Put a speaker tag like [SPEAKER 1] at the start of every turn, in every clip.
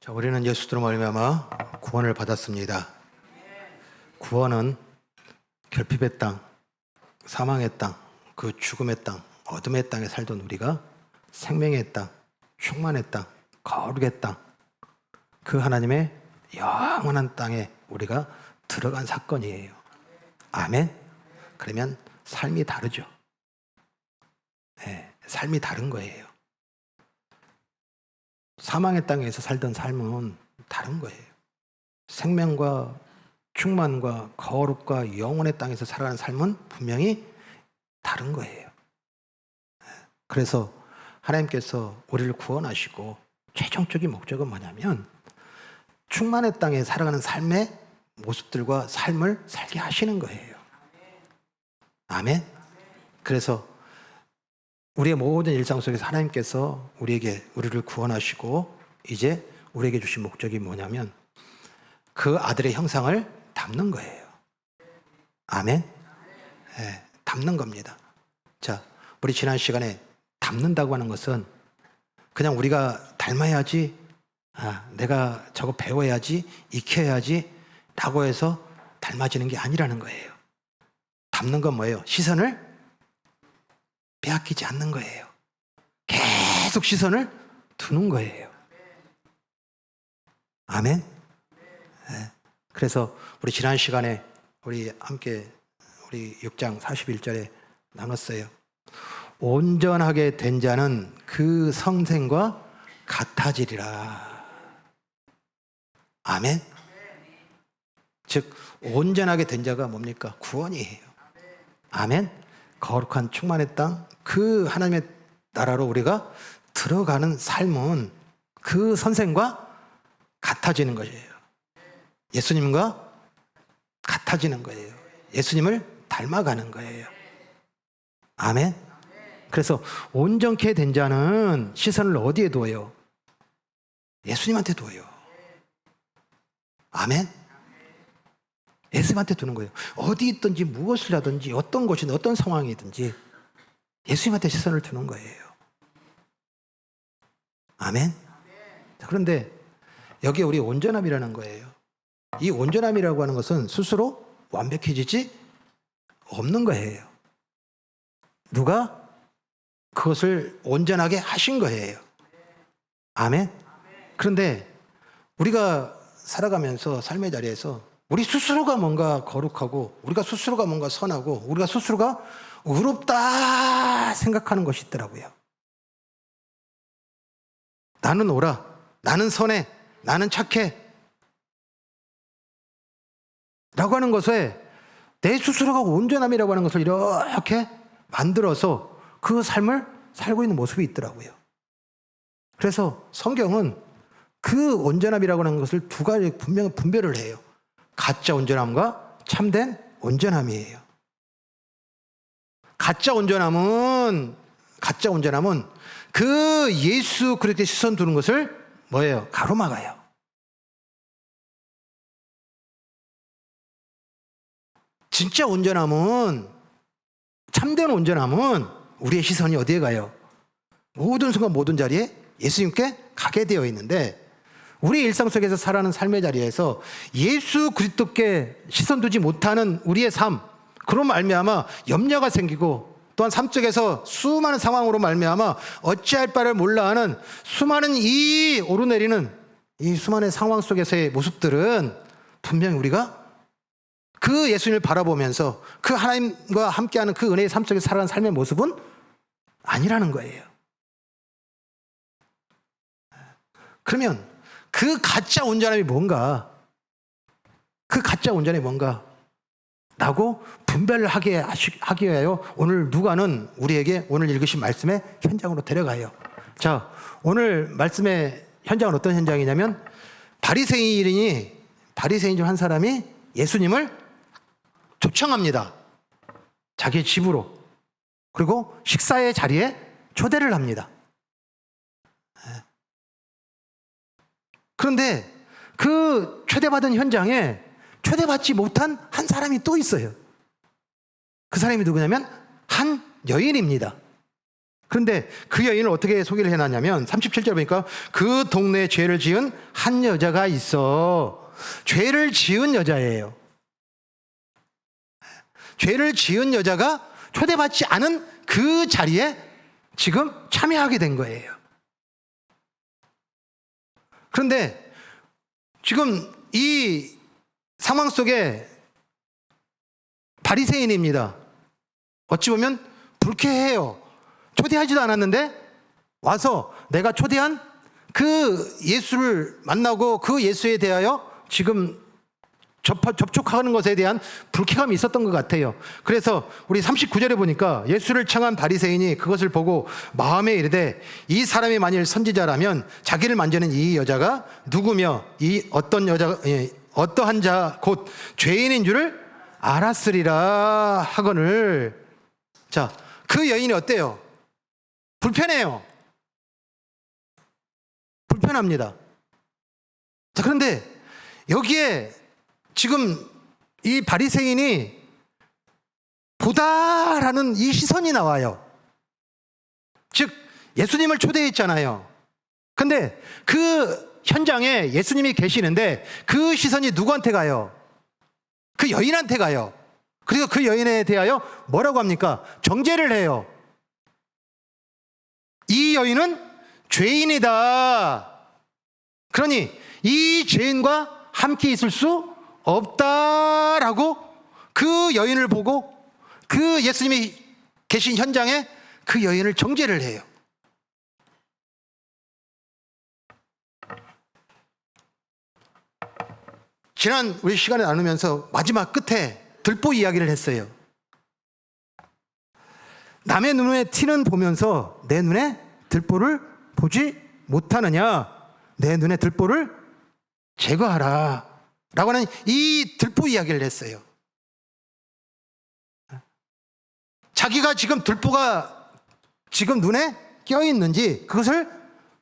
[SPEAKER 1] 자, 우리는 예수로 말미암아 구원을 받았습니다. 구원은 결핍의 땅, 사망의 땅, 그 죽음의 땅, 어둠의 땅에 살던 우리가 생명의 땅, 충만의 땅, 거룩의 땅, 그 하나님의 영원한 땅에 우리가 들어간 사건이에요. 아멘? 그러면 삶이 다르죠. 네, 삶이 다른 거예요. 사망의 땅에서 살던 삶은 다른 거예요. 생명과 충만과 거룩과 영원의 땅에서 살아가는 삶은 분명히 다른 거예요. 그래서 하나님께서 우리를 구원하시고 최종적인 목적은 뭐냐면 충만의 땅에 살아가는 삶의 모습들과 삶을 살게 하시는 거예요. 아멘? 그래서 우리의 모든 일상 속에서 하나님께서 우리를 구원하시고 이제 우리에게 주신 목적이 뭐냐면 그 아들의 형상을 담는 거예요. 아멘? 네, 담는 겁니다. 자, 우리 지난 시간에 담는다고 하는 것은 그냥 우리가 닮아야지, 내가 저거 배워야지, 익혀야지 라고 해서 닮아지는 게 아니라는 거예요. 담는 건 뭐예요? 시선을 빼앗기지 않는 거예요. 계속 시선을 두는 거예요. 아멘? 네. 그래서 우리 지난 시간에 우리 함께 우리 6장 41절에 나눴어요. 온전하게 된 자는 그 성생과 같아지리라. 아멘? 즉 온전하게 된 자가 뭡니까? 구원이에요. 아멘? 거룩한 충만의 땅, 그 하나님의 나라로 우리가 들어가는 삶은 그 선생과 같아지는 것이에요. 예수님과 같아지는 거예요. 예수님을 닮아가는 거예요. 아멘? 그래서 온전케 된 자는 시선을 어디에 두어요? 예수님한테 두어요. 아멘? 예수님한테 두는 거예요. 어디 있든지 무엇을 하든지 어떤 곳이든 어떤 상황이든지 예수님한테 시선을 두는 거예요. 아멘? 그런데 여기에 우리 온전함이라는 거예요. 이 온전함이라고 하는 것은 스스로 완벽해지지 없는 거예요. 누가 그것을 온전하게 하신 거예요. 아멘? 그런데 우리가 살아가면서 삶의 자리에서 우리 스스로가 뭔가 거룩하고 우리가 스스로가 뭔가 선하고 우리가 스스로가 의롭다 생각하는 것이 있더라고요. 나는 옳아, 나는 선해, 나는 착해 라고 하는 것에 내 스스로가 온전함이라고 하는 것을 이렇게 만들어서 그 삶을 살고 있는 모습이 있더라고요. 그래서 성경은 그 온전함이라고 하는 것을 두 가지 분명히 분별을 해요. 가짜 온전함과 참된 온전함이에요. 가짜 온전함은 그 예수 그리스도에 시선 두는 것을 뭐예요? 가로막아요. 진짜 온전함은, 참된 온전함은 우리의 시선이 어디에 가요? 모든 순간 모든 자리에 예수님께 가게 되어 있는데 우리 일상 속에서 살아가는 삶의 자리에서 예수 그리스도께 시선 두지 못하는 우리의 삶, 그런 말미암아 염려가 생기고 또한 삶 속에서 수많은 상황으로 말미암아 어찌할 바를 몰라하는 수많은 이 오르내리는 이 수많은 상황 속에서의 모습들은 분명히 우리가 그 예수님을 바라보면서 그 하나님과 함께하는 그 은혜의 삶 속에 살아가는 삶의 모습은 아니라는 거예요. 그러면 그 가짜 온전함이 뭔가? 그 가짜 온전함이 뭔가? 라고 분별을 하기 위하여 오늘 누가는 우리에게 오늘 읽으신 말씀의 현장으로 데려가요. 자, 오늘 말씀의 현장은 어떤 현장이냐면 바리새인 중 한 사람이 예수님을 초청합니다. 자기의 집으로. 그리고 식사의 자리에 초대를 합니다. 그런데 그 초대받은 현장에 초대받지 못한 한 사람이 또 있어요. 그 사람이 누구냐면 한 여인입니다. 그런데 그 여인을 어떻게 소개를 해놨냐면 37절 보니까 그 동네에 죄를 지은 한 여자가 있어. 죄를 지은 여자예요. 죄를 지은 여자가 초대받지 않은 그 자리에 지금 참여하게 된 거예요. 그런데 지금 이 상황 속에 바리새인입니다. 어찌 보면 불쾌해요. 초대하지도 않았는데 와서 내가 초대한 그 예수를 만나고 그 예수에 대하여 지금 접촉하는 것에 대한 불쾌감이 있었던 것 같아요. 그래서 우리 39절에 보니까 예수를 청한 바리새인이 그것을 보고 마음에 이르되 이 사람이 만일 선지자라면 자기를 만지는 이 여자가 누구며 이 어떠한 자 곧 죄인인 줄을 알았으리라 하거늘. 자, 그 여인이 어때요? 불편해요. 불편합니다. 자, 그런데 여기에 지금 이 바리새인이 보다라는 이 시선이 나와요. 즉 예수님을 초대했잖아요. 근데 그 현장에 예수님이 계시는데 그 시선이 누구한테 가요? 그 여인한테 가요. 그리고 그 여인에 대하여 뭐라고 합니까? 정죄를 해요. 이 여인은 죄인이다. 그러니 이 죄인과 함께 있을 수 없다라고 그 여인을 보고 그 예수님이 계신 현장에 그 여인을 정죄를 해요. 지난 우리 시간을 나누면서 마지막 끝에 들보 이야기를 했어요. 남의 눈에 티는 보면서 내 눈에 들보를 보지 못하느냐? 내 눈에 들보를 제거하라 라고 하는 이 들보 이야기를 했어요. 자기가 지금 들보가 지금 눈에 껴있는지 그것을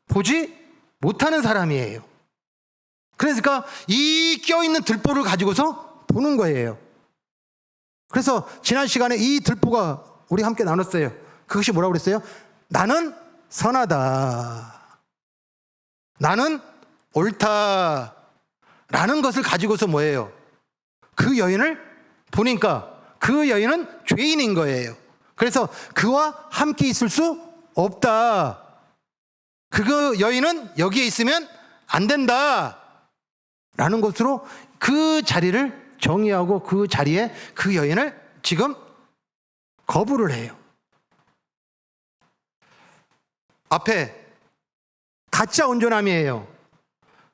[SPEAKER 1] 보지 못하는 사람이에요. 그러니까 이 껴있는 들보를 가지고서 보는 거예요. 그래서 지난 시간에 이 들보가 우리 함께 나눴어요. 그것이 뭐라고 그랬어요? 나는 선하다. 나는 옳다. 라는 것을 가지고서 뭐예요? 그 여인을 보니까 그 여인은 죄인인 거예요. 그래서 그와 함께 있을 수 없다. 그 여인은 여기에 있으면 안 된다. 라는 것으로 그 자리를 정의하고 그 자리에 그 여인을 지금 거부를 해요. 앞에 가짜 온전함이에요.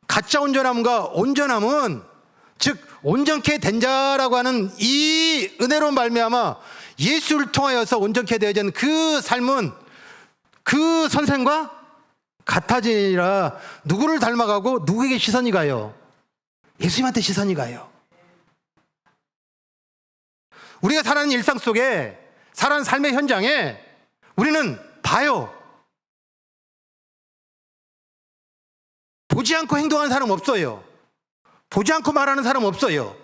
[SPEAKER 1] 가짜 온전함과 온전함은 즉 온전케 된 자라고 하는 이 은혜로 말미암아 예수를 통하여서 온전케 되어진 그 삶은 그 선생과 같아지니라. 누구를 닮아가고 누구에게 시선이 가요? 예수님한테 시선이 가요. 우리가 살아가는 일상 속에 살아가는 삶의 현장에 우리는 봐요. 보지 않고 행동하는 사람 없어요. 보지 않고 말하는 사람 없어요.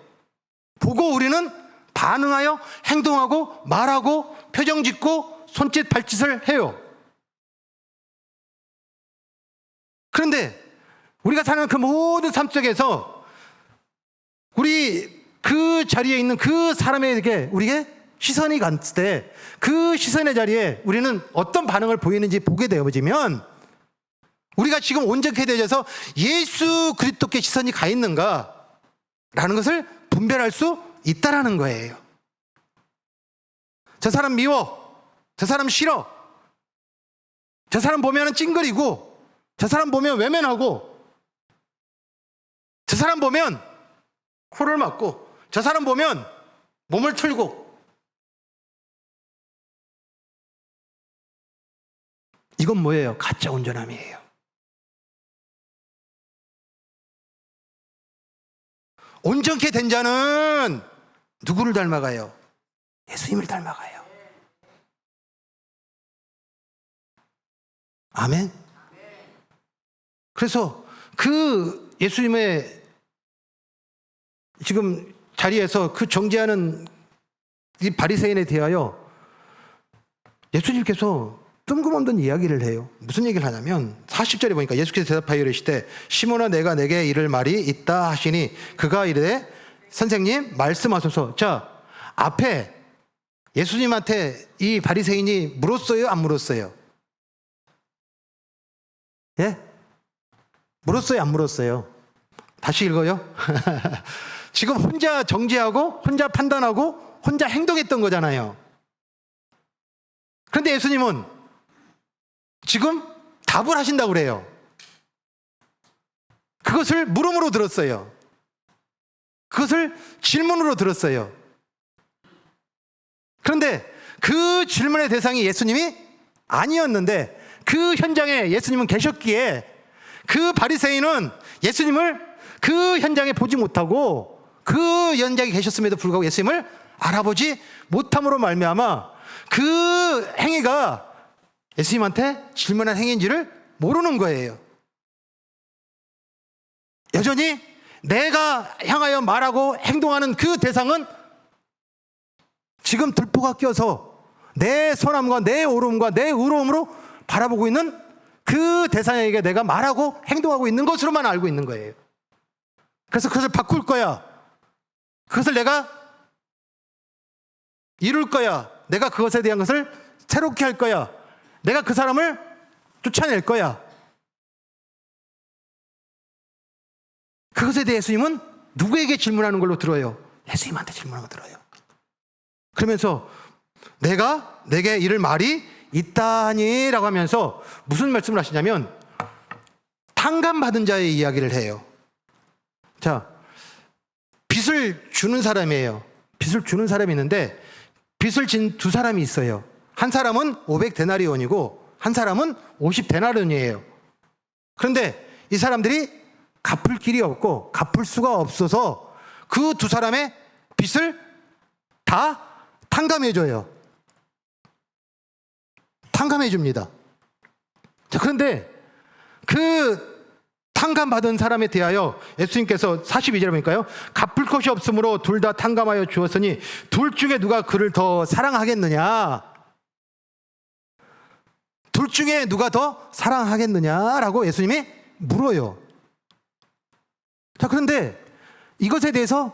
[SPEAKER 1] 보고 우리는 반응하여 행동하고 말하고 표정 짓고 손짓 발짓을 해요. 그런데 우리가 사는 그 모든 삶 속에서 우리 그 자리에 있는 그 사람에게 우리에게 시선이 갔을 때 그 시선의 자리에 우리는 어떤 반응을 보이는지 보게 되어지면 우리가 지금 온전케 되어져서 예수 그리스도께 시선이 가 있는가 라는 것을 분별할 수 있다라는 거예요. 저 사람 미워, 저 사람 싫어, 저 사람 보면 찡그리고, 저 사람 보면 외면하고, 저 사람 보면 코를 막고, 저 사람 보면 몸을 틀고. 이건 뭐예요? 가짜 온전함이에요. 온전케 된 자는 누구를 닮아가요? 예수님을 닮아가요. 아멘. 그래서 그 예수님의 지금 자리에서 그 정죄하는 이 바리새인에 대하여 예수님께서 뜬금없는 이야기를 해요. 무슨 얘기를 하냐면 40절에 보니까 예수께서 대답하여 이르시되 시몬아 내가 내게 이를 말이 있다 하시니 그가 이르되 선생님 말씀하소서. 자, 앞에 예수님한테 이 바리새인이 물었어요, 안 물었어요? 예? 물었어요, 안 물었어요? 다시 읽어요. 지금 혼자 정죄하고 혼자 판단하고 혼자 행동했던 거잖아요. 그런데 예수님은 지금 답을 하신다고 그래요. 그것을 물음으로 들었어요. 그것을 질문으로 들었어요. 그런데 그 질문의 대상이 예수님이 아니었는데 그 현장에 예수님은 계셨기에 그 바리새인은 예수님을 그 현장에 보지 못하고 그 현장에 계셨음에도 불구하고 예수님을 알아보지 못함으로 말미암아 그 행위가 예수님한테 질문한 행위인지를 모르는 거예요. 여전히 내가 향하여 말하고 행동하는 그 대상은 지금 들보가 껴서 내 선함과 내 옳음과 내 의로움으로 바라보고 있는 그 대상에게 내가 말하고 행동하고 있는 것으로만 알고 있는 거예요. 그래서 그것을 바꿀 거야. 그것을 내가 이룰 거야. 내가 그것에 대한 것을 새롭게 할 거야. 내가 그 사람을 쫓아낼 거야. 그것에 대해 예수님은 누구에게 질문하는 걸로 들어요? 예수님한테 질문하는 거 들어요. 그러면서 내가 내게 이를 말이 있다니 라고 하면서 무슨 말씀을 하시냐면 탕감받은 자의 이야기를 해요. 자, 빚을 주는 사람이에요. 빚을 주는 사람이 있는데 빚을 진 두 사람이 있어요. 한 사람은 500데나리온이고 한 사람은 50데나리온이에요. 그런데 이 사람들이 갚을 길이 없고 갚을 수가 없어서 그 두 사람의 빚을 다 탕감해줘요. 탕감해줍니다. 자, 그런데 그 탕감받은 사람에 대하여 예수님께서 42절에 보니까요, 갚을 것이 없으므로 둘 다 탕감하여 주었으니 둘 중에 누가 그를 더 사랑하겠느냐? 둘 중에 누가 더 사랑하겠느냐라고 예수님이 물어요. 자, 그런데 이것에 대해서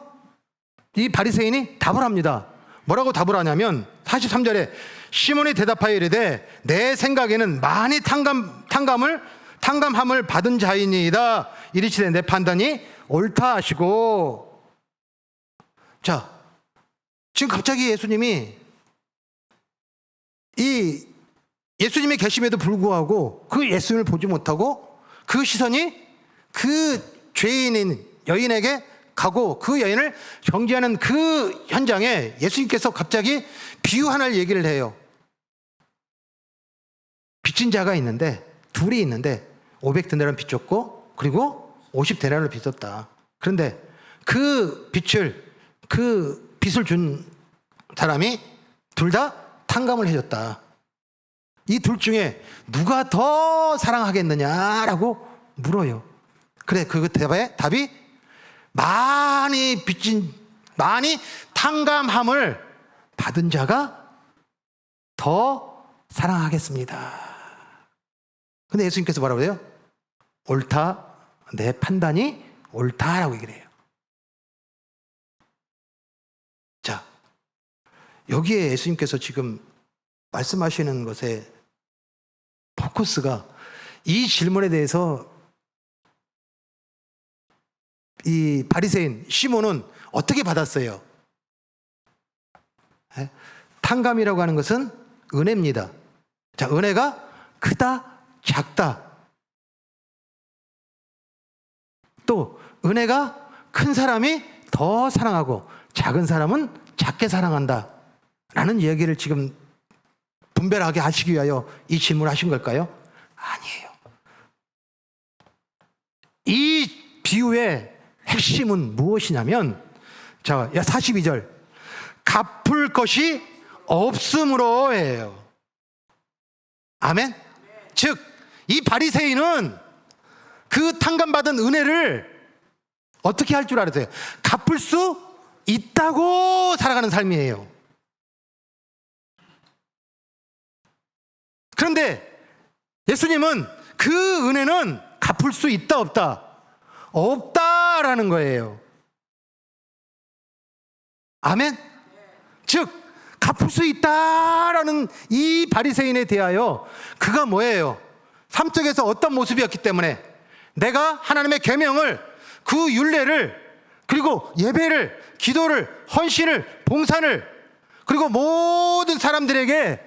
[SPEAKER 1] 이 바리새인이 답을 합니다. 뭐라고 답을 하냐면 43절에 시몬이 대답하여 이르되 내 생각에는 많이 탕감함을 받은 자이니이다. 이르시되 내 판단이 옳다 하시고. 자, 지금 갑자기 예수님이 이 예수님이 계심에도 불구하고 그 예수님을 보지 못하고 그 시선이 그 죄인인 여인에게 가고 그 여인을 정죄하는 그 현장에 예수님께서 갑자기 비유 하나를 얘기를 해요. 빚진 자가 있는데 둘이 있는데 500데나리온 빚졌고 그리고 50데나리온을 빚졌다. 그런데 그 빚을 준 사람이 둘 다 탕감을 해줬다. 이 둘 중에 누가 더 사랑하겠느냐라고 물어요. 그래, 그 답이 많이 탕감함을 받은 자가 더 사랑하겠습니다. 근데 예수님께서 뭐라고 해요? 옳다, 내 판단이 옳다라고 얘기를 해요. 자, 여기에 예수님께서 지금 말씀하시는 것의 포커스가 이 질문에 대해서 이 바리새인 시몬은 어떻게 받았어요? 탕감이라고 하는 것은 은혜입니다. 자, 은혜가 크다, 작다. 또 은혜가 큰 사람이 더 사랑하고 작은 사람은 작게 사랑한다 라는 이야기를 지금 분별하게 하시기 위하여 이 질문을 하신 걸까요? 아니에요. 이 비유의 핵심은 무엇이냐면, 자, 42절 갚을 것이 없으므로예요. 아멘. 즉 이 바리새인은 그 탕감받은 은혜를 어떻게 할 줄 알았어요? 갚을 수 있다고 살아가는 삶이에요. 그런데 예수님은 그 은혜는 갚을 수 있다 없다? 없다라는 거예요. 아멘? 즉 갚을 수 있다라는 이 바리새인에 대하여 그가 뭐예요? 삶 속에서 어떤 모습이었기 때문에 내가 하나님의 계명을, 그 율례를, 그리고 예배를, 기도를, 헌신을, 봉사를, 그리고 모든 사람들에게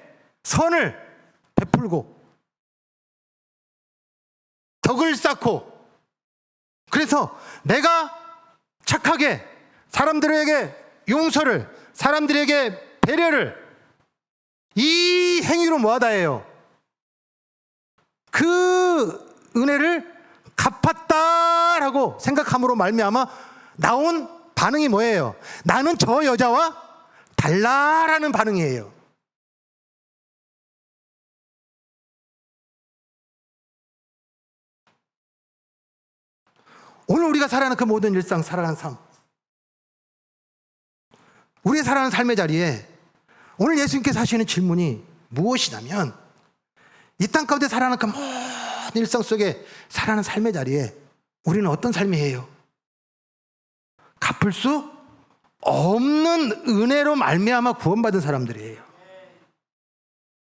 [SPEAKER 1] 선을 베풀고 덕을 쌓고, 그래서 내가 착하게 사람들에게 용서를, 사람들에게 배려를, 이 행위로 뭐하다 해요? 그 은혜를 갚았다라고 생각함으로 말미암아 나온 반응이 뭐예요? 나는 저 여자와 달라라는 반응이에요. 오늘 우리가 살아가는 그 모든 일상, 살아가는 삶, 우리의 살아가는 삶의 자리에 오늘 예수님께서 하시는 질문이 무엇이냐면, 이 땅 가운데 살아가는 그 모든 일상 속에 살아가는 삶의 자리에 우리는 어떤 삶이에요? 갚을 수 없는 은혜로 말미암아 구원받은 사람들이에요.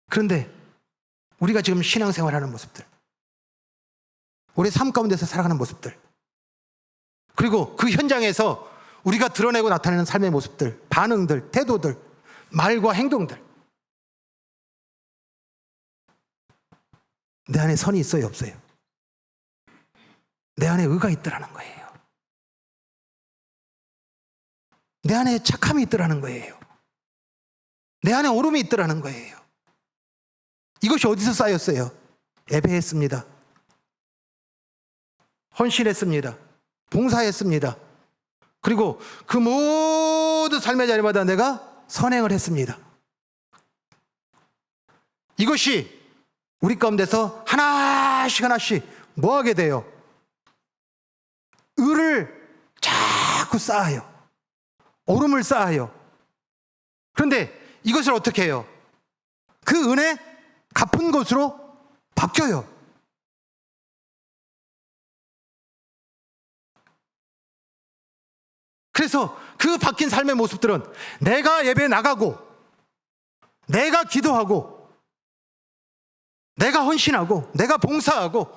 [SPEAKER 1] 그런데 우리가 지금 신앙생활하는 모습들, 우리 삶 가운데서 살아가는 모습들, 그리고 그 현장에서 우리가 드러내고 나타내는 삶의 모습들, 반응들, 태도들, 말과 행동들, 내 안에 선이 있어요, 없어요? 내 안에 의가 있더라는 거예요. 내 안에 착함이 있더라는 거예요. 내 안에 오름이 있더라는 거예요. 이것이 어디서 쌓였어요? 예배했습니다. 헌신했습니다. 봉사했습니다. 그리고 그 모든 삶의 자리마다 내가 선행을 했습니다. 이것이 우리 가운데서 하나씩 하나씩 뭐 하게 돼요? 의를 자꾸 쌓아요. 오름을 쌓아요. 그런데 이것을 어떻게 해요? 그 은혜 갚은 것으로 바뀌어요. 그래서 그 바뀐 삶의 모습들은 내가 예배 나가고, 내가 기도하고, 내가 헌신하고, 내가 봉사하고,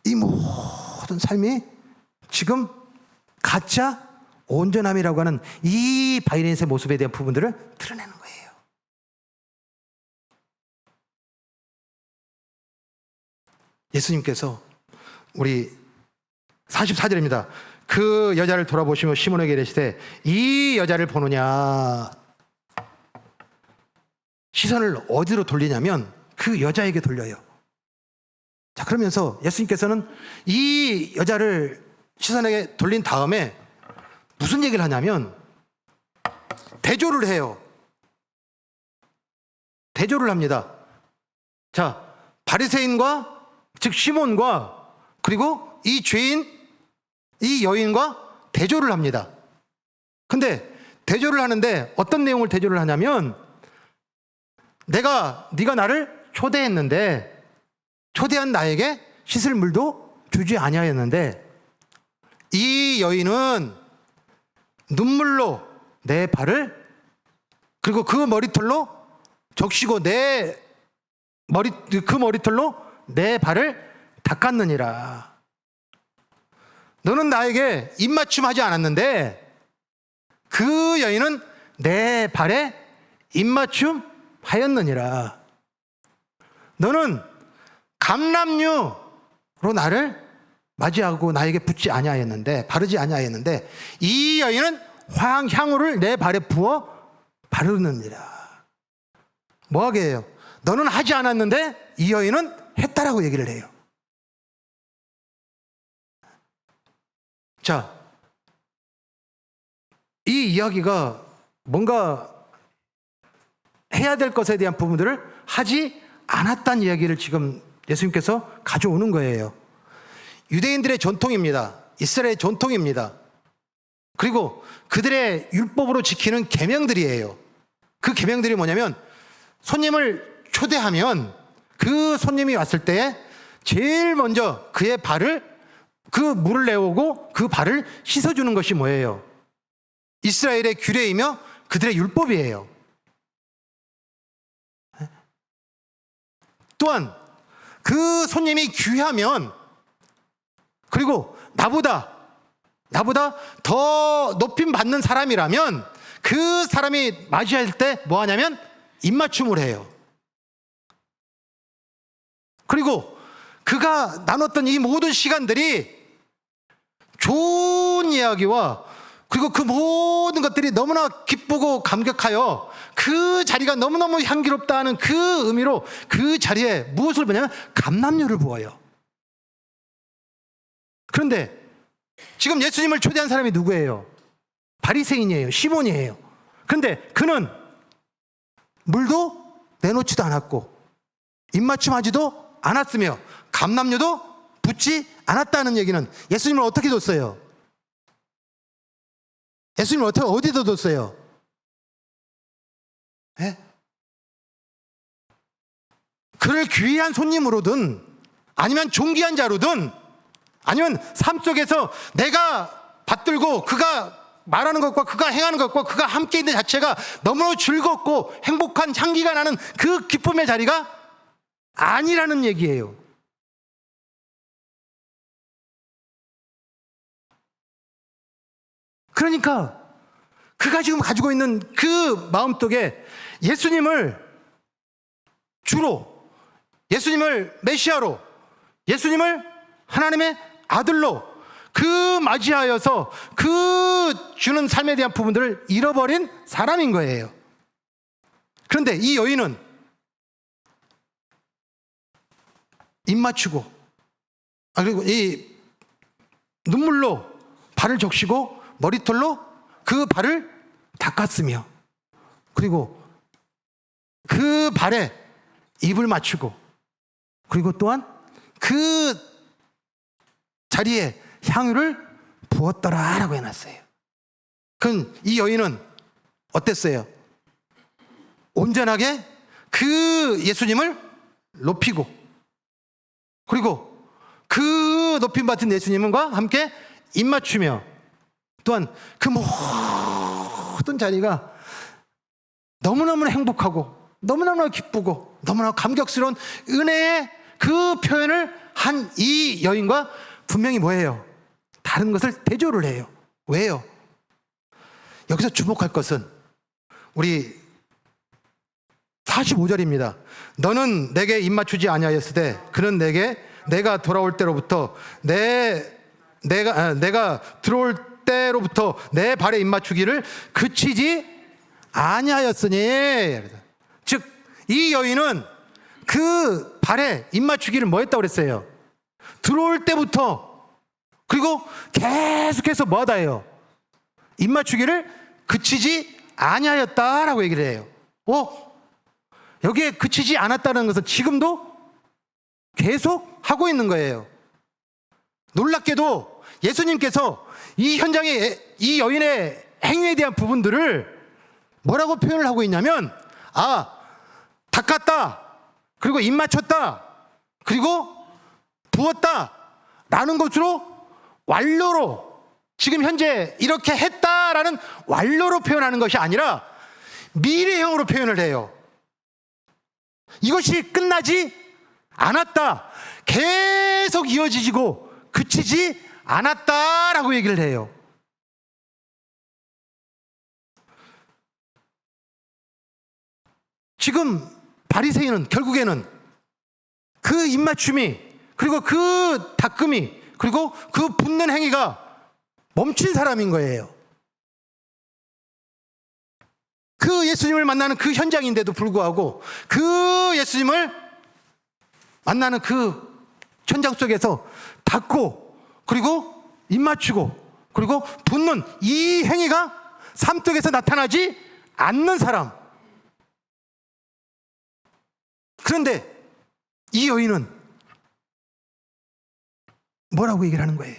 [SPEAKER 1] 이 모든 삶이 지금 가짜 온전함이라고 하는 이 바이러스의 모습에 대한 부분들을 드러내는 거예요. 예수님께서 우리 44절입니다. 그 여자를 돌아보시며 시몬에게 이르시되 이 여자를 보느냐. 시선을 어디로 돌리냐면 그 여자에게 돌려요. 자, 그러면서 예수님께서는 이 여자를 시선에게 돌린 다음에 무슨 얘기를 하냐면 대조를 해요. 대조를 합니다. 자, 바리새인과, 즉 시몬과, 그리고 이 죄인, 이 여인과 대조를 합니다. 근데 대조를 하는데 어떤 내용을 대조를 하냐면, 네가 나를 초대했는데 초대한 나에게 씻을 물도 주지 아니하였는데 이 여인은 눈물로 내 발을, 그리고 그 머리털로 적시고 그 머리털로 내 발을 닦았느니라. 너는 나에게 입맞춤하지 않았는데 그 여인은 내 발에 입맞춤하였느니라. 너는 감람유로 나를 맞이하고 나에게 붓지 아니하였는데, 바르지 아니하였는데 이 여인은 향유를 내 발에 부어 바르느니라. 뭐하게 해요? 너는 하지 않았는데 이 여인은 했다라고 얘기를 해요. 자, 이 이야기가 뭔가 해야 될 것에 대한 부분들을 하지 않았다는 이야기를 지금 예수님께서 가져오는 거예요. 유대인들의 전통입니다. 이스라엘의 전통입니다. 그리고 그들의 율법으로 지키는 계명들이에요. 그 계명들이 뭐냐면 손님을 초대하면 그 손님이 왔을 때 제일 먼저 그의 발을, 그 물을 내오고 그 발을 씻어주는 것이 뭐예요? 이스라엘의 규례이며 그들의 율법이에요. 또한 그 손님이 귀하면, 그리고 나보다 더 높임 받는 사람이라면 그 사람이 맞이할 때 뭐 하냐면 입맞춤을 해요. 그리고 그가 나눴던 이 모든 시간들이 좋은 이야기와 그리고 그 모든 것들이 너무나 기쁘고 감격하여 그 자리가 너무너무 향기롭다 하는 그 의미로 그 자리에 무엇을 부냐면 감람류를 부어요. 그런데 지금 예수님을 초대한 사람이 누구예요? 바리새인이에요. 시몬이에요. 그런데 그는 물도 내놓지도 않았고 입맞춤하지도 않았으며 감람류도 붓지 않았다는 얘기는 예수님을 어떻게 뒀어요? 예수님을 어디다 뒀어요? 예? 그를 귀한 손님으로든 아니면 존귀한 자로든 아니면 삶 속에서 내가 받들고 그가 말하는 것과 그가 행하는 것과 그가 함께 있는 자체가 너무나 즐겁고 행복한 향기가 나는 그 기쁨의 자리가 아니라는 얘기예요. 그러니까 그가 지금 가지고 있는 그 마음속에 예수님을 주로, 예수님을 메시아로, 예수님을 하나님의 아들로 그 맞이하여서 그 주는 삶에 대한 부분들을 잃어버린 사람인 거예요. 그런데 이 여인은 입 맞추고 그리고 이 눈물로 발을 적시고 머리털로 그 발을 닦았으며 그리고 그 발에 입을 맞추고 그리고 또한 그 자리에 향유를 부었더라라고 해놨어요. 그럼 이 여인은 어땠어요? 온전하게 그 예수님을 높이고 그리고 그 높임 받은 예수님과 함께 입맞추며 또한 그 모든 자리가 너무너무 행복하고 너무너무 기쁘고 너무나 감격스러운 은혜의 그 표현을 한 이 여인과 분명히 뭐예요? 다른 것을 대조를 해요. 왜요? 여기서 주목할 것은 우리 45절입니다. 너는 내게 입맞추지 아니하였으되 그는 내가 돌아올 때로부터 내가 들어올 때로부터 내 발에 입맞추기를 그치지 아니하였으니. 즉 이 여인은 그 발에 입맞추기를 뭐 했다고 그랬어요? 들어올 때부터 그리고 계속해서 뭐하다 해요? 입맞추기를 그치지 아니하였다라고 얘기를 해요. 여기에 그치지 않았다는 것은 지금도 계속 하고 있는 거예요. 놀랍게도 예수님께서 이 현장에 이 여인의 행위에 대한 부분들을 뭐라고 표현을 하고 있냐면 닦았다 그리고 입 맞췄다 그리고 부었다 라는 것으로 완료로 지금 현재 이렇게 했다라는 완료로 표현하는 것이 아니라 미래형으로 표현을 해요. 이것이 끝나지 않았다, 계속 이어지고 그치지 않았다라고 얘기를 해요. 지금 바리새인은 결국에는 그 입맞춤이 그리고 그 닦음이 그리고 그 붓는 행위가 멈춘 사람인 거예요. 그 예수님을 만나는 그 현장인데도 불구하고 그 예수님을 만나는 그 현장 속에서 닦고 그리고 입맞추고 그리고 붓는 이 행위가 삶 속에서 나타나지 않는 사람. 그런데 이 여인은 뭐라고 얘기를 하는 거예요?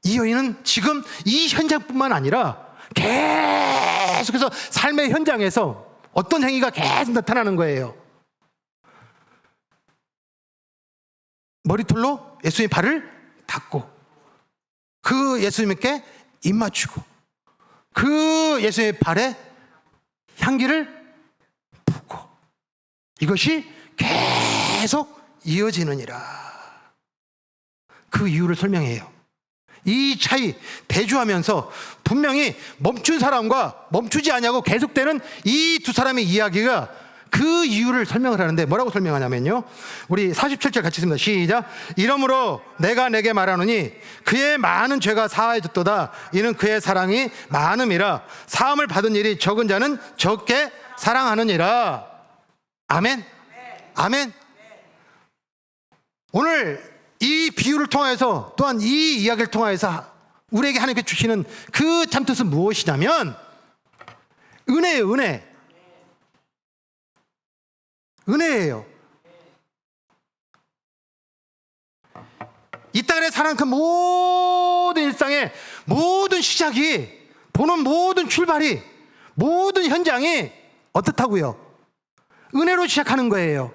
[SPEAKER 1] 이 여인은 지금 이 현장뿐만 아니라 계속해서 삶의 현장에서 어떤 행위가 계속 나타나는 거예요. 머리털로 예수님의 발을 닦고, 그 예수님께 입 맞추고, 그 예수님의 발에 향기를 붓고, 이것이 계속 이어지느니라. 그 이유를 설명해요. 이 차이 대조하면서 분명히 멈춘 사람과 멈추지 않냐고 계속되는 이 두 사람의 이야기가 그 이유를 설명을 하는데, 뭐라고 설명하냐면요, 우리 47절 같이 읽습니다. 시작. 이러므로 내가 내게 말하노니 그의 많은 죄가 사하여졌도다. 이는 그의 사랑이 많음이라. 사함을 받은 일이 적은 자는 적게 사랑하느니라. 아멘. 아멘. 오늘 이 비유를 통해서, 또한 이 이야기를 통해서 우리에게 하나님께 주시는 그 참뜻은 무엇이냐면 은혜예요. 은혜예요. 이 땅에 사는 그 모든 일상의 모든 시작이, 보는 모든 출발이, 모든 현장이 어떻다고요? 은혜로 시작하는 거예요.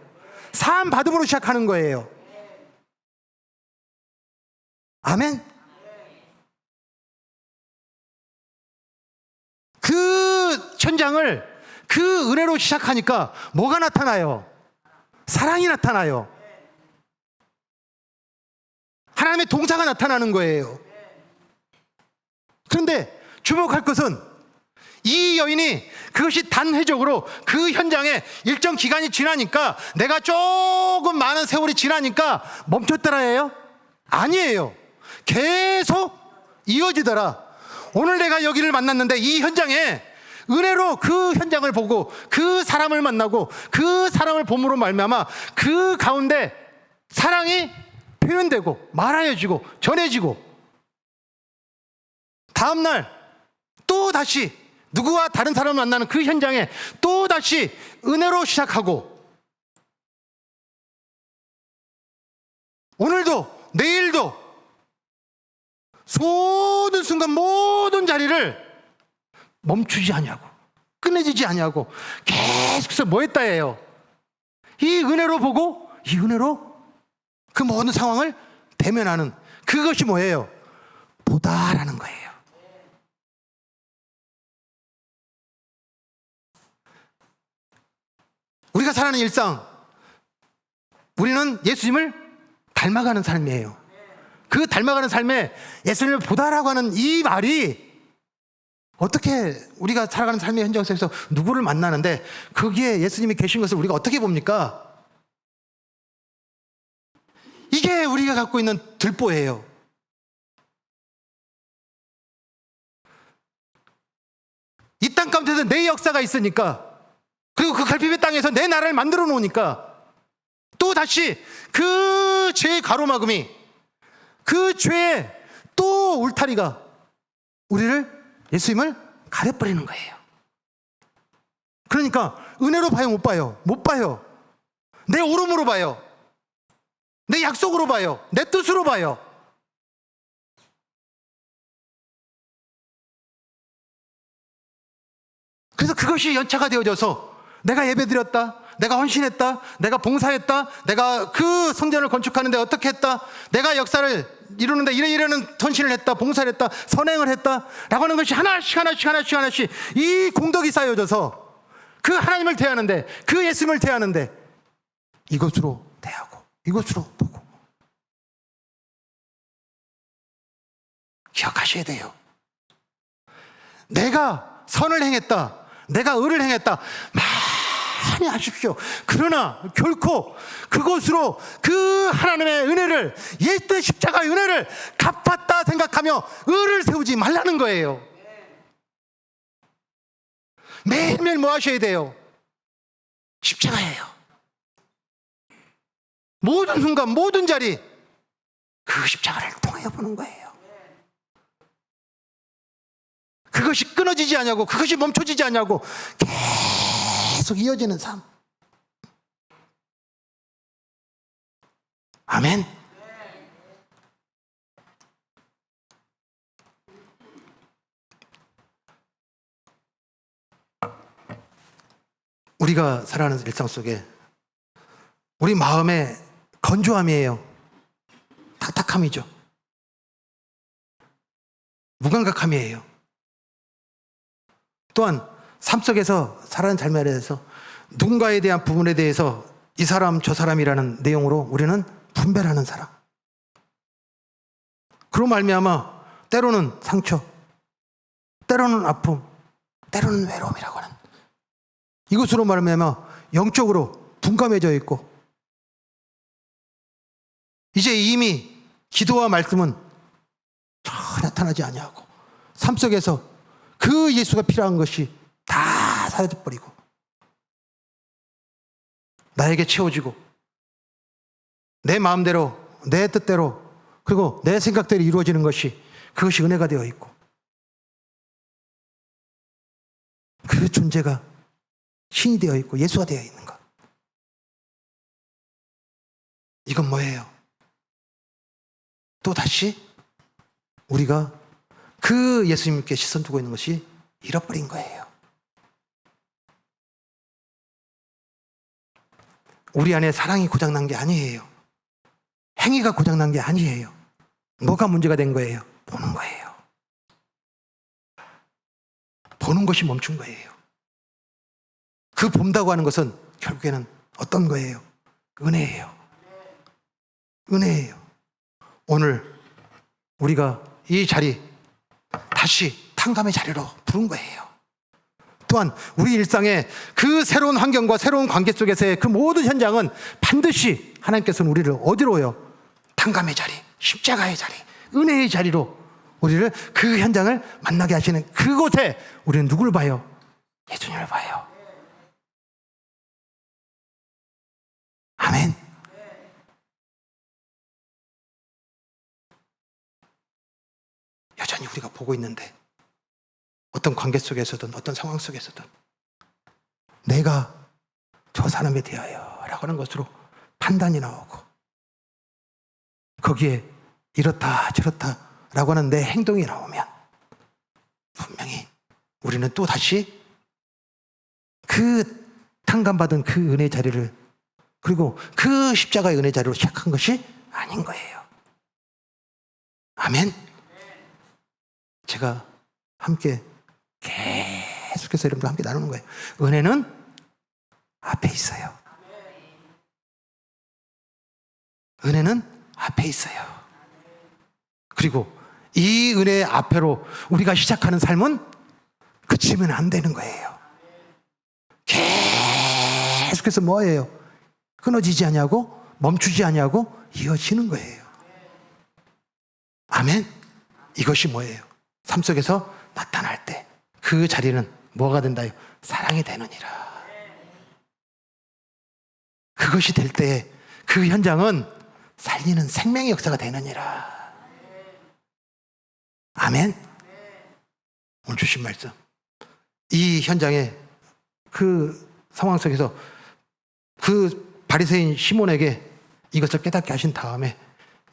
[SPEAKER 1] 사함 받음으로 시작하는 거예요. 아멘. 그 현장을 그 은혜로 시작하니까 뭐가 나타나요? 사랑이 나타나요. 하나님의 동사가 나타나는 거예요. 그런데 주목할 것은 이 여인이 그것이 단회적으로 그 현장에 일정 기간이 지나니까, 내가 조금 많은 세월이 지나니까 멈췄더라예요? 아니에요. 계속 이어지더라. 오늘 내가 여기를 만났는데 이 현장에 은혜로 그 현장을 보고 그 사람을 만나고 그 사람을 봄으로 말미암아 그 가운데 사랑이 표현되고 말하여지고 전해지고, 다음날 또 다시 누구와 다른 사람을 만나는 그 현장에 또 다시 은혜로 시작하고, 오늘도 내일도 모든 순간 모든 자리를 멈추지 아니하고 끊어지지 아니하고 계속해서 뭐 했다예요? 이 은혜로 보고 이 은혜로 그 모든 상황을 대면하는, 그것이 뭐예요? 보다라는 거예요. 우리가 살아가는 일상, 우리는 예수님을 닮아가는 삶이에요. 그 닮아가는 삶에 예수님을 보다라고 하는 이 말이, 어떻게 우리가 살아가는 삶의 현장 속에서 누구를 만나는데 거기에 예수님이 계신 것을 우리가 어떻게 봅니까? 이게 우리가 갖고 있는 들보예요. 이 땅 가운데서 내 역사가 있으니까, 그리고 그 갈피뼈 땅에서 내 나라를 만들어 놓으니까, 또 다시 그 죄의 가로막음이, 그 죄의 또 울타리가 우리를, 예수님을 가려버리는 거예요. 그러니까 은혜로 봐요, 못 봐요? 못 봐요. 내 오름으로 봐요. 내 약속으로 봐요. 내 뜻으로 봐요. 그래서 그것이 연차가 되어져서 내가 예배드렸다, 내가 헌신했다, 내가 봉사했다, 내가 그 성전을 건축하는데 어떻게 했다, 내가 역사를 이루는데 이래이래는 헌신을 했다, 봉사를 했다, 선행을 했다 라고 하는 것이 하나씩 이 공덕이 쌓여져서 그 하나님을 대하는데, 그 예수님을 대하는데 이것으로 대하고 이것으로 보고. 기억하셔야 돼요. 내가 선을 행했다, 내가 의를 행했다 많이 하십시오. 그러나 결코 그것으로 그 하나님의 은혜를, 예수의 십자가의 은혜를 갚았다 생각하며 의를 세우지 말라는 거예요. 매일매일 뭐 하셔야 돼요? 십자가예요. 모든 순간 모든 자리 그 십자가를 통해 보는 거예요. 그것이 끊어지지 않냐고, 그것이 멈춰지지 않냐고 계속 이어지는 삶. 아멘. 우리가 살아가는 일상 속에 우리 마음의 건조함이에요. 탁탁함이죠. 무감각함이에요. 또한 삶 속에서 살아가는 삶에 대해서 누군가에 대한 부분에 대해서 이 사람 저 사람이라는 내용으로 우리는 분별하는 사람. 그로 말미암아 때로는 상처, 때로는 아픔, 때로는 외로움이라고 하는 이것으로 말미암아 영적으로 둔감해져 있고, 이제 이미 기도와 말씀은 전혀 나타나지 아니하고 삶 속에서 그 예수가 필요한 것이 다 사라져버리고 나에게 채워지고 내 마음대로 내 뜻대로 그리고 내 생각대로 이루어지는 것이, 그것이 은혜가 되어 있고, 그 존재가 신이 되어 있고 예수가 되어 있는 것. 이건 뭐예요? 또 다시 우리가 그 예수님께 시선 두고 있는 것이 잃어버린 거예요. 우리 안에 사랑이 고장난 게 아니에요. 행위가 고장난 게 아니에요. 뭐가 문제가 된 거예요? 보는 거예요. 보는 것이 멈춘 거예요. 그 본다고 하는 것은 결국에는 어떤 거예요? 은혜예요. 은혜예요. 오늘 우리가 이 자리 다시 탕감의 자리로 부른 거예요. 또한 우리 일상의 그 새로운 환경과 새로운 관계 속에서의 그 모든 현장은 반드시 하나님께서는 우리를 어디로요? 탕감의 자리, 십자가의 자리, 은혜의 자리로 우리를 그 현장을 만나게 하시는 그곳에 우리는 누구를 봐요? 예수님을 봐요. 아멘. 여전히 우리가 보고 있는데 어떤 관계 속에서든 어떤 상황 속에서든 내가 저 사람에 대하여 라고 하는 것으로 판단이 나오고 거기에 이렇다 저렇다 라고 하는 내 행동이 나오면 분명히 우리는 또 다시 그 탕감받은 그 은혜의 자리를, 그리고 그 십자가의 은혜의 자리로 시작한 것이 아닌 거예요. 아멘. 제가 함께 계속해서 여러분과 함께 나누는 거예요. 은혜는 앞에 있어요. 은혜는 앞에 있어요. 그리고 이 은혜의 앞에로 우리가 시작하는 삶은 그치면 안 되는 거예요. 계속해서 뭐예요? 끊어지지 아니하고 멈추지 아니하고 이어지는 거예요. 아멘. 이것이 뭐예요? 삶 속에서 나타날 때 그 자리는 뭐가 된다요? 사랑이 되느니라. 그것이 될 때 그 현장은 살리는 생명의 역사가 되느니라. 아멘. 오늘 주신 말씀, 이 현장에 그 상황 속에서 그 바리새인 시몬에게 이것을 깨닫게 하신 다음에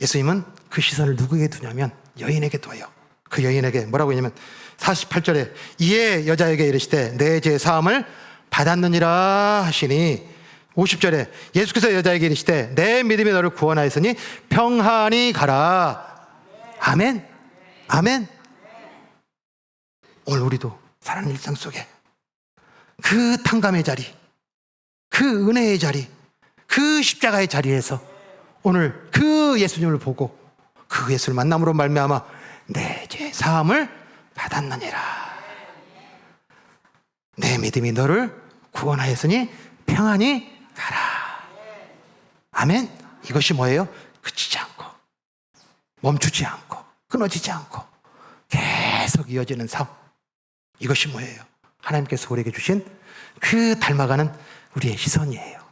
[SPEAKER 1] 예수님은 그 시선을 누구에게 두냐면 여인에게 둬요. 그 여인에게 뭐라고 했냐면 48절에 이에 여자에게 이르시되 내 죄 사함을 받았느니라 하시니, 50절에 예수께서 여자에게 이르시되 내 믿음이 너를 구원하였으니 평안히 가라. 아멘. 아멘. 오늘 우리도 살아가는 일상 속에 그 탕감의 자리, 그 은혜의 자리, 그 십자가의 자리에서 오늘 그 예수님을 보고 그 예수를 만남으로 말미암아 내 죄 사함을 받았느니라. 내 믿음이 너를 구원하였으니 평안히 가라. 아멘. 이것이 뭐예요? 그치지 않고 멈추지 않고 끊어지지 않고 계속 이어지는 삶. 이것이 뭐예요? 하나님께서 우리에게 주신 그 닮아가는 우리의 시선이에요.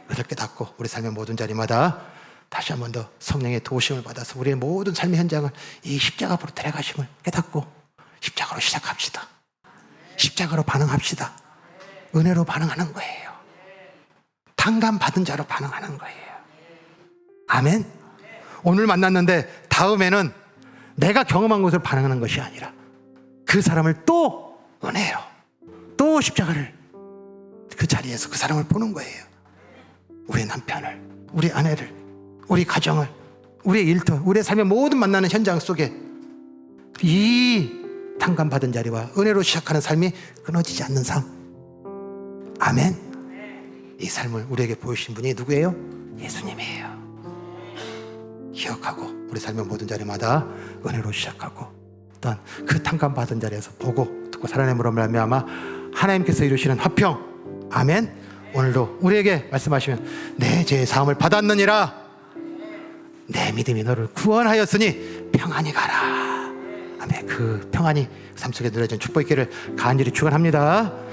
[SPEAKER 1] 이것을 깨닫고 우리 삶의 모든 자리마다 다시 한 번 더 성령의 도우심을 받아서 우리의 모든 삶의 현장을 이 십자가 앞으로 데려가심을 깨닫고 십자가로 시작합시다. 십자가로 반응합시다. 은혜로 반응하는 거예요. 탕감 받은 자로 반응하는 거예요. 아멘. 오늘 만났는데 다음에는 내가 경험한 것으로 반응하는 것이 아니라 그 사람을 또 은혜로, 또 십자가를 그 자리에서 그 사람을 보는 거예요. 우리 남편을, 우리 아내를, 우리 가정을, 우리의 일터, 우리의 삶의 모든 만나는 현장 속에 이 탕감받은 자리와 은혜로 시작하는 삶이 끊어지지 않는 삶. 아멘. 이 삶을 우리에게 보여주신 분이 누구예요? 예수님이에요. 기억하고 우리 삶의 모든 자리마다 은혜로 시작하고 어떤 그 탕감받은 자리에서 보고 듣고 살아냄으로 말미암아 하나님께서 이루시는 화평. 아멘. 오늘도 우리에게 말씀하시면 내 죄의 사함을 받았느니라, 내 믿음이 너를 구원하였으니 평안히 가라. 아멘. 그 평안이 삶 속에 누려진 축복의 길을 간절히 축원합니다.